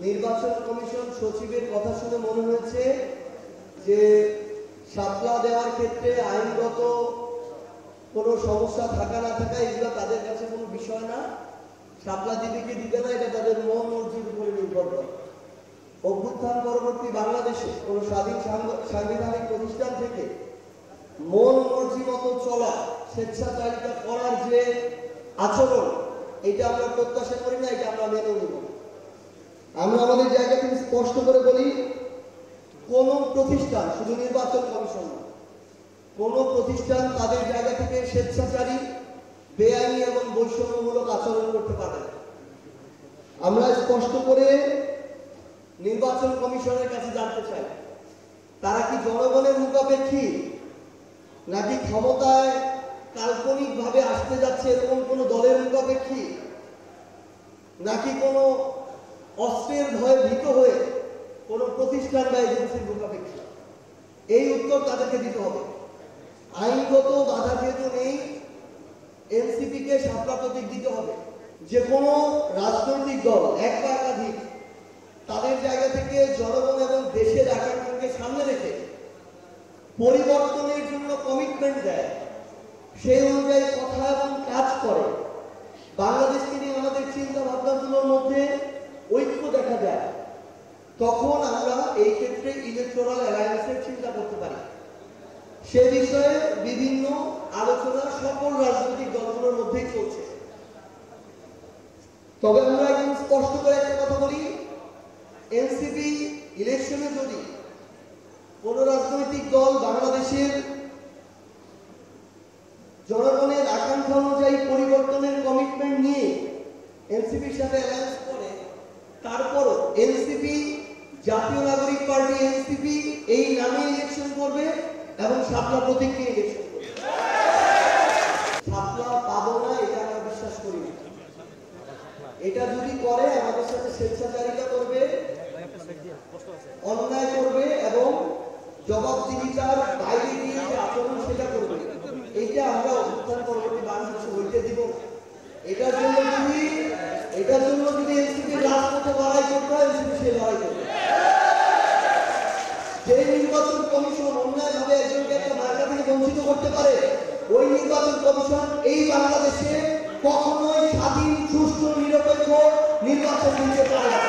নির্বাচন কমিশন সচিবের কথা শুনে মনে হয়েছে যে শাপলা দেওয়ার ক্ষেত্রে আইনগত কোনো সমস্যা থাকা না থাকা এগুলো তাদের কাছে কোনো বিষয় না। শাপলা দিবে কি দিবে না এটা তাদের মন মর্জির উপরে নির্ভর করে। অভ্যুত্থান পরবর্তী বাংলাদেশে কোনো স্বাধীন সাংবিধানিক প্রতিষ্ঠান থেকে মন মর্জি মতো চলা, স্বেচ্ছাচারিতা করার যে আচরণ, এটা আমরা প্রত্যাশা করি না, এটা আমরা মেনে নিব। আমরা আমাদের জায়গা থেকে স্পষ্ট করে বলি, কোন প্রতিষ্ঠান, শুধু নির্বাচন কমিশন না, কোন প্রতিষ্ঠান তাদের জায়গা থেকে স্বেচ্ছাচারী, বেআইনি এবং বৈষম্যমূলক আচরণ করতে পারে না। আমরা স্পষ্ট করে নির্বাচন কমিশনের কাছে জানতে চাই, তারা কি জনগণের মুখাপেক্ষী, নাকি ক্ষমতায় কাল্পনিকভাবে আসতে যাচ্ছে এরকম কোন দলের মুখাপেক্ষী, নাকি কোনো অস্ত্রের ভয়ে ভীত হয়ে কোন প্রতিষ্ঠান বা এজেন্সির মুখাপেক্ষী? এই উত্তর তাদেরকে দিতে হবে। আইনগত বাধা যেহেতু নেই, এনসিপি কে শাপলা প্রতীক দিতে হবে। যে কোনো রাজনৈতিক দল এক বা একাধিক তাদের জায়গা থেকে জনগণ এবং দেশের আকাঙ্ক্ষাকে সামনে রেখে পরিবর্তনের জন্য কমিটমেন্ট দেয়, সেই অনুযায়ী কথা এবং কাজ করে, বাংলাদেশকে নিয়ে আমাদের চিন্তা ভাবনাগুলোর মধ্যে ঐক্য দেখা যায়, তখন আমরা এই ক্ষেত্রে ইলেকটোরাল অ্যালায়েন্সের চিন্তা করতে পারি। সে বিষয়ে বিভিন্ন আলোচনা সকল রাজনৈতিক দলগুলোর মধ্যেই চলছে। তবে আমরা একদম স্পষ্ট করে একটা কথা বলি, এনসিপি ইলেকশনে যদি কোন রাজনৈতিক দল বাংলাদেশের জনগণের আকাঙ্ক্ষা অনুযায়ী পরিবর্তনের কমিটমেন্ট নিয়ে এনসিপির সাথে অ্যালায়েন্স করে, তারপরও এনসিপি, জাতীয় নাগরিক পার্টি এনসিপি এই নামে ইলেকশন করবে এবং শাপলা প্রতীক নিয়ে ইলেকশন করবে। শাপলা পাবো না এটা আমরা বিশ্বাস করি না। এটা যদি করে আমাদের সাথে স্বেচ্ছাচারিতা করবে, অন্যায় করবে এবং জবাবদিহিতার বাইরে গিয়ে যে আচরণ সেটা করবে। এইটা আমরা অভ্যুত্থান পরবর্তী বাংলাদেশে হইতে দিব। এটার জন্য যদি এনসিপির রাজপথে লড়াই করতে হয়, এনসিপি সে লড়াই করবে। যে নির্বাচন কমিশন অন্যায়ভাবে একজনকে একটা মার্কা থেকে বঞ্চিত করতে পারে, ওই নির্বাচন কমিশন এই বাংলাদেশে কখনোই স্বাধীন, সুষ্ঠু, নিরপেক্ষ নির্বাচন দিতে পারে না।